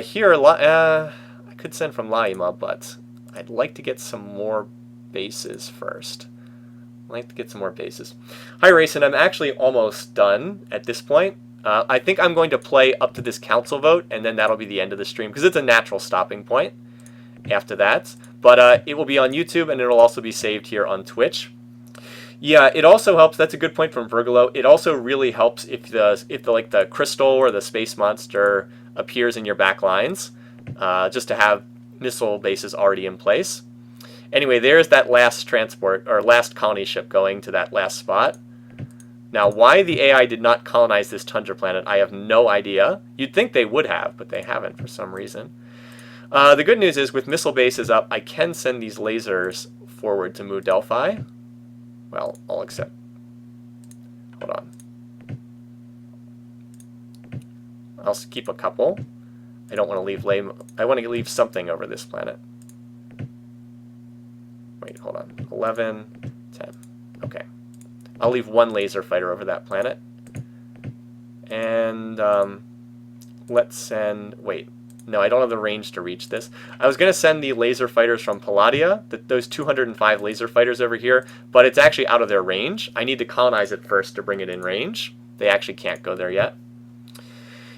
Here, I could send from Laima, but I'd like to get some more bases first. I'd like to get some more bases. Hi, Rayson, I'm actually almost done at this point. I think I'm going to play up to this council vote, and then that'll be the end of the stream, because it's a natural stopping point after that. But it will be on YouTube, and it'll also be saved here on Twitch. Yeah, it also helps. That's a good point from Vergolo. It also really helps if the crystal or the space monster appears in your back lines, just to have missile bases already in place. Anyway, there's that last transport or last colony ship going to that last spot. Now, why the AI did not colonize this tundra planet, I have no idea. You'd think they would have, but they haven't for some reason. The good news is, with missile bases up, I can send these lasers forward to Mu Delphi. Well, I'll accept. Hold on. I'll keep a couple. I don't want to leave I want to leave something over this planet. Wait, hold on. 11, 10. Okay. I'll leave 1 laser fighter over that planet. And let's send... Wait. No, I don't have the range to reach this. I was going to send the laser fighters from Palladia, those 205 laser fighters over here, but it's actually out of their range. I need to colonize it first to bring it in range. They actually can't go there yet.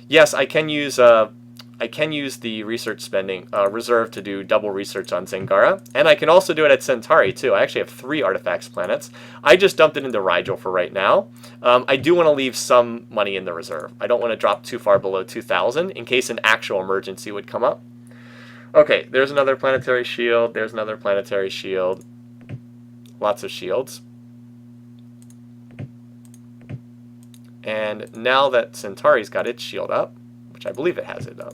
Yes, I can use the research spending reserve to do double research on Zangara, and I can also do it at Centauri too. I actually have 3 artifacts planets. I just dumped it into Rigel for right now. I do want to leave some money in the reserve. I don't want to drop too far below 2,000 in case an actual emergency would come up. Okay, there's another planetary shield. There's another planetary shield. Lots of shields. And now that Centauri's got its shield up, which I believe it has it up.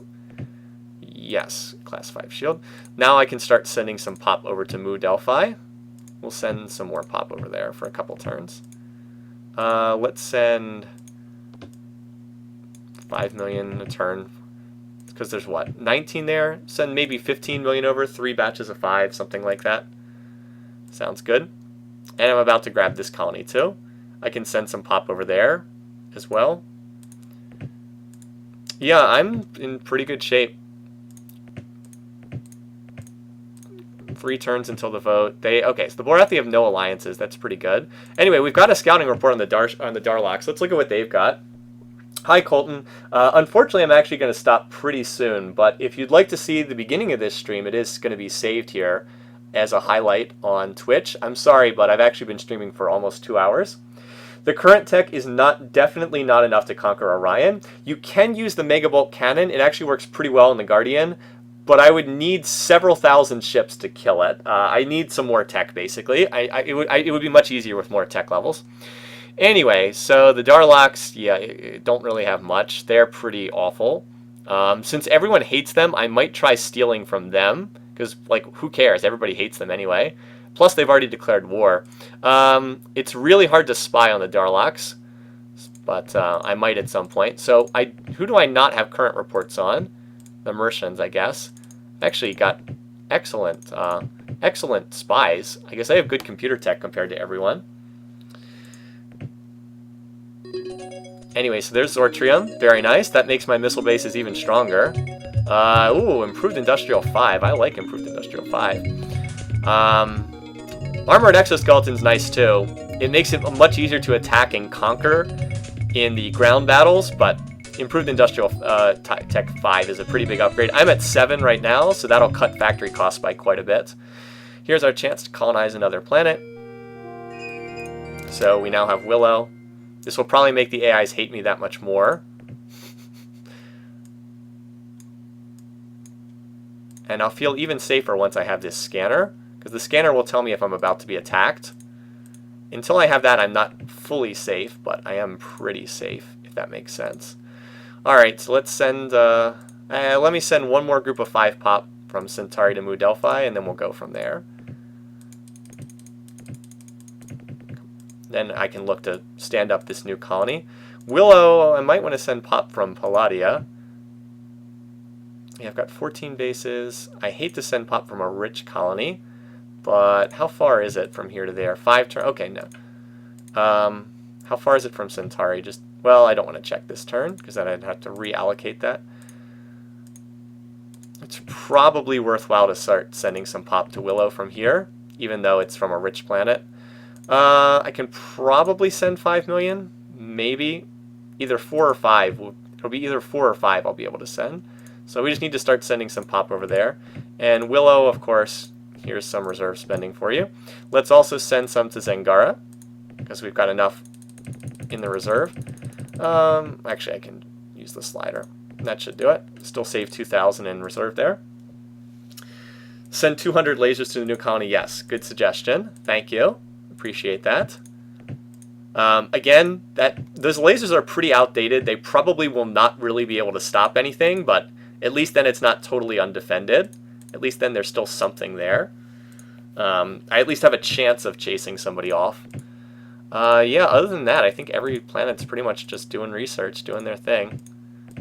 Yes, class 5 shield. Now I can start sending some pop over to Mu Delphi. We'll send some more pop over there for a couple turns. Let's send 5 million a turn, because there's what, 19 there? Send maybe 15 million over, 3 batches of 5, something like that. Sounds good. And I'm about to grab this colony too. I can send some pop over there as well. Yeah, I'm in pretty good shape. 3 turns until the vote. Okay, so the Bulrathi have no alliances. That's pretty good. Anyway, we've got a scouting report on the Darlaks. Let's look at what they've got. Hi, Colton. Unfortunately, I'm actually going to stop pretty soon, but if you'd like to see the beginning of this stream, it is going to be saved here as a highlight on Twitch. I'm sorry, but I've actually been streaming for almost 2 hours. The current tech is definitely not enough to conquer Orion. You can use the Megabolt cannon. It actually works pretty well in the Guardian, but I would need several thousand ships to kill it. I need some more tech, basically. It would be much easier with more tech levels. Anyway, so the Darlocks, yeah, don't really have much. They're pretty awful. Since everyone hates them, I might try stealing from them, because, like, who cares? Everybody hates them anyway. Plus, they've already declared war. It's really hard to spy on the Darlocks, but I might at some point. So, who do I not have current reports on? The Mercians, I guess. Actually got excellent, excellent spies. I guess I have good computer tech compared to everyone. Anyway, so there's Zortrium. Very nice. That makes my missile bases even stronger. Ooh, Improved Industrial 5. I like Improved Industrial 5. Armored Exoskeleton's nice too. It makes it much easier to attack and conquer in the ground battles, but Improved Industrial Tech 5 is a pretty big upgrade. I'm at 7 right now, so that'll cut factory costs by quite a bit. Here's our chance to colonize another planet. So we now have Willow. This will probably make the AIs hate me that much more. And I'll feel even safer once I have this scanner, because the scanner will tell me if I'm about to be attacked. Until I have that, I'm not fully safe, but I am pretty safe, if that makes sense. Alright, so let's send, let me send one more group of 5 pop from Centauri to Mu Delphi, and then we'll go from there. Then I can look to stand up this new colony. Willow, I might want to send pop from Palladia. Yeah, I've got 14 bases. I hate to send pop from a rich colony, but how far is it from here to there? 5 turn. Okay, no. How far is it from Centauri? Just, well, I don't want to check this turn because then I'd have to reallocate that. It's probably worthwhile to start sending some pop to Willow from here, even though it's from a rich planet. I can probably send 5 million, maybe. Either 4 or 5. It'll be either 4 or 5 I'll be able to send. So we just need to start sending some pop over there. And Willow, of course, here's some reserve spending for you. Let's also send some to Zangara, because we've got enough in the reserve. Actually, I can use the slider. That should do it. Still save 2,000 in reserve there. Send 200 lasers to the new colony. Yes, good suggestion. Thank you. Appreciate that. Again, those lasers are pretty outdated. They probably will not really be able to stop anything, but at least then it's not totally undefended. At least then there's still something there. I at least have a chance of chasing somebody off. Yeah, other than that, I think every planet's pretty much just doing research, doing their thing.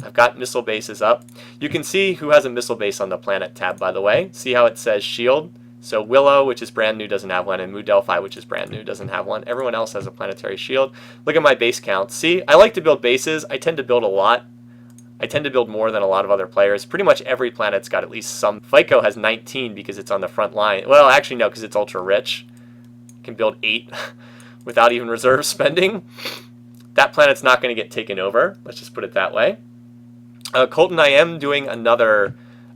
I've got missile bases up. You can see who has a missile base on the planet tab, by the way. See how it says shield? So Willow, which is brand new, doesn't have one, and Mu Delphi, which is brand new, doesn't have one. Everyone else has a planetary shield. Look at my base count. See, I like to build bases. I tend to build a lot. I tend to build more than a lot of other players. Pretty much every planet's got at least some. FICO has 19 because it's on the front line. Well, actually, no, because it's ultra rich. You can build 8 without even reserve spending. That planet's not going to get taken over. Let's just put it that way. Colton, I am doing another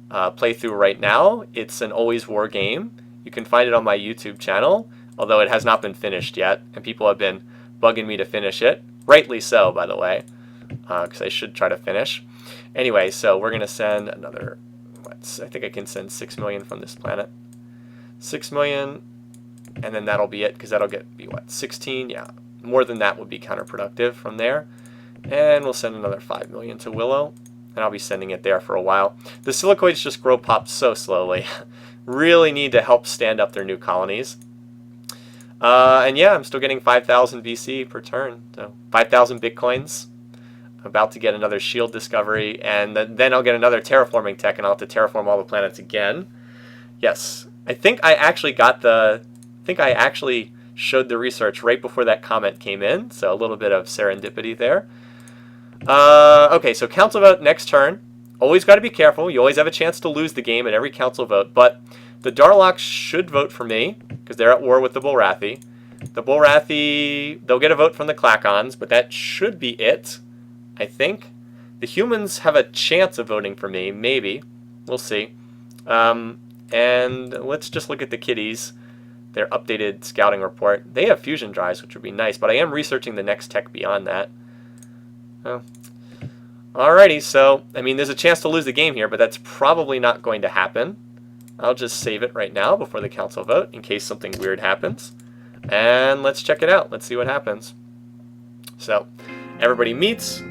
playthrough right now. It's an Always War game. You can find it on my YouTube channel, although it has not been finished yet, and people have been bugging me to finish it. Rightly so, by the way, because I should try to finish. Anyway, so we're going to send another, I think I can send 6 million from this planet. 6 million, and then that'll be it, because that'll be, what, 16? Yeah, more than that would be counterproductive from there. And we'll send another 5 million to Willow, and I'll be sending it there for a while. The Silicoids just grow pop so slowly. Really need to help stand up their new colonies. And yeah, I'm still getting 5,000 BC per turn, so 5,000 Bitcoins. I'm about to get another shield discovery, and then I'll get another terraforming tech, and I'll have to terraform all the planets again. Yes, I think I actually showed the research right before that comment came in, so a little bit of serendipity there. Okay, so council vote next turn. Always got to be careful. You always have a chance to lose the game at every council vote, but the Darlocks should vote for me, because they're at war with the Bullrathi. The Bullrathi, they'll get a vote from the Klakons, but that should be it, I think. The humans have a chance of voting for me, maybe. We'll see. And let's just look at the kitties. their updated scouting report. They have fusion drives, which would be nice, but I am researching the next tech beyond that. Oh. Alrighty, so, I mean, there's a chance to lose the game here, but that's probably not going to happen. I'll just save it right now before the council vote in case something weird happens. And let's check it out. Let's see what happens. So, everybody meets.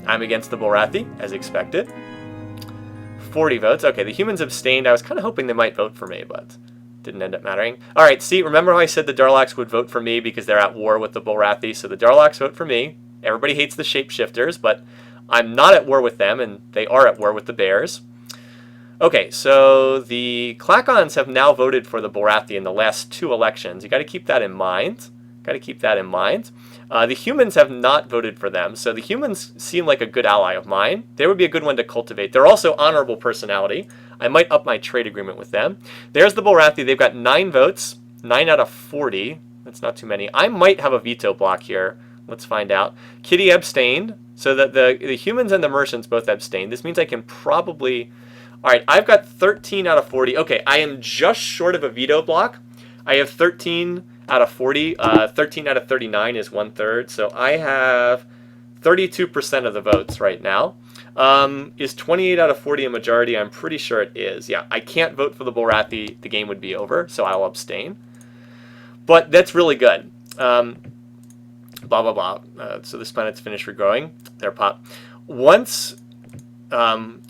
I'm against the Borathi, as expected. 40 votes. Okay, the humans abstained. I was kind of hoping they might vote for me, but didn't end up mattering. All right, see, remember how I said the Darloks would vote for me because they're at war with the Borathi? So the Darloks vote for me. Everybody hates the shapeshifters, but I'm not at war with them, and they are at war with the bears. Okay, so the Klakons have now voted for the Borathi in the last 2 elections. You got to keep that in mind. The humans have not voted for them, so the humans seem like a good ally of mine. They would be a good one to cultivate. They're also honorable personality. I might up my trade agreement with them. There's the Borathi. They've got 9 votes, 9 out of 40. That's not too many. I might have a veto block here. Let's find out. Kitty abstained, so that the humans and the merchants both abstained. This means I can probably... All right, I've got 13 out of 40. Okay, I am just short of a veto block. I have 13 out of 40. 13 out of 39 is 1/3. So I have 32% of the votes right now. Is 28 out of 40 a majority? I'm pretty sure it is. Yeah, I can't vote for the Borathi. The game would be over, so I'll abstain. But that's really good. Blah, blah, blah. So this planet's finished regrowing. There, pop. Once...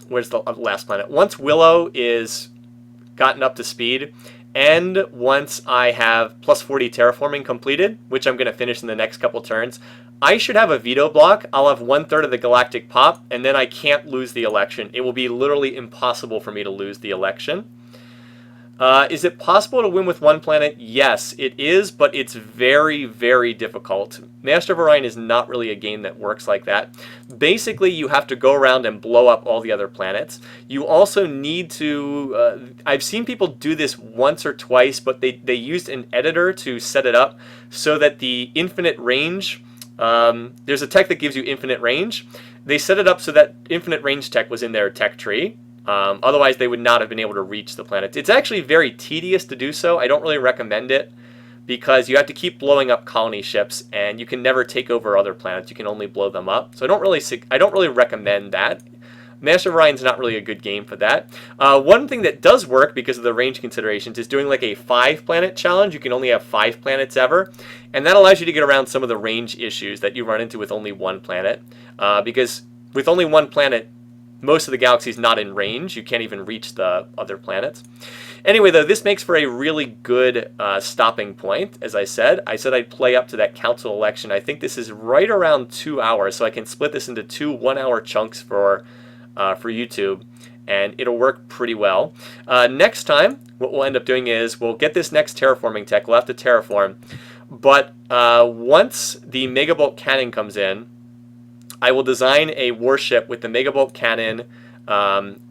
where's the last planet? Once Willow is gotten up to speed, and once I have plus 40 terraforming completed, which I'm going to finish in the next couple turns, I should have a veto block. I'll have 1/3 of the galactic pop, and then I can't lose the election. It will be literally impossible for me to lose the election. Is it possible to win with 1 planet? Yes, it is, but it's very, very difficult. Master of Orion is not really a game that works like that. Basically, you have to go around and blow up all the other planets. You also need to... I've seen people do this once or twice, but they used an editor to set it up so that the infinite range... there's a tech that gives you infinite range. They set it up so that infinite range tech was in their tech tree. Otherwise, they would not have been able to reach the planets. It's actually very tedious to do so. I don't really recommend it because you have to keep blowing up colony ships, and you can never take over other planets. You can only blow them up. So I don't really recommend that. Master of Orion's not really a good game for that. One thing that does work because of the range considerations is doing like a 5-planet challenge. You can only have 5 planets ever, and that allows you to get around some of the range issues that you run into with only 1 planet. Because with only 1 planet, most of the galaxy is not in range. You can't even reach the other planets. Anyway, though, this makes for a really good stopping point. As I said I'd play up to that council election. I think this is right around 2 hours, so I can split this into 2 1-hour chunks for YouTube, and it'll work pretty well. Next time, what we'll end up doing is we'll get this next terraforming tech. We'll have to terraform. But once the Megabolt cannon comes in, I will design a warship with the Megabolt cannon,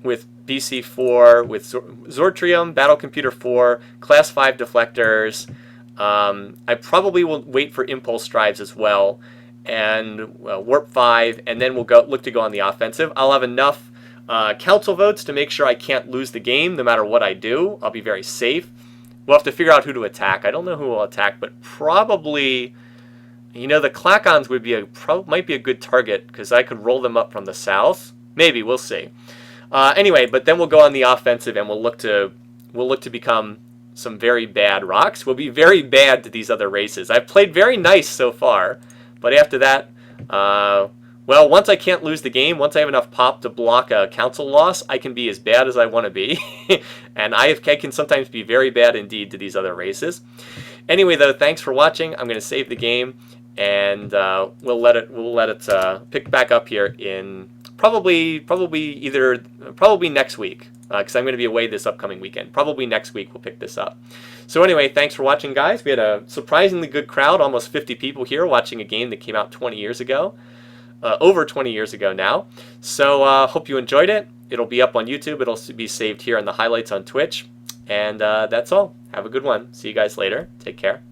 with BC4, with Zortrium, Battle Computer 4, Class 5 deflectors. I probably will wait for Impulse drives as well, and Warp 5, and then we'll look to go on the offensive. I'll have enough council votes to make sure I can't lose the game no matter what I do. I'll be very safe. We'll have to figure out who to attack. I don't know who will attack, but probably... You know, the Klakons would be might be a good target because I could roll them up from the south. Maybe, we'll see. Anyway, but then we'll go on the offensive and we'll look to become some very bad rocks. We'll be very bad to these other races. I've played very nice so far, but after that, well, once I can't lose the game, once I have enough pop to block a council loss, I can be as bad as I want to be, and I can sometimes be very bad indeed to these other races. Anyway, though, thanks for watching. I'm going to save the game, and we'll let it pick back up here in probably next week, because I'm going to be away this upcoming weekend. Probably next week we'll pick this up. So anyway, thanks for watching, guys. We had a surprisingly good crowd, almost 50 people here watching a game that came out 20 years ago. Over 20 years ago now. So hope you enjoyed it. It'll be up on YouTube. It'll be saved here in the highlights on Twitch. And that's all. Have a good one. See you guys later. Take care.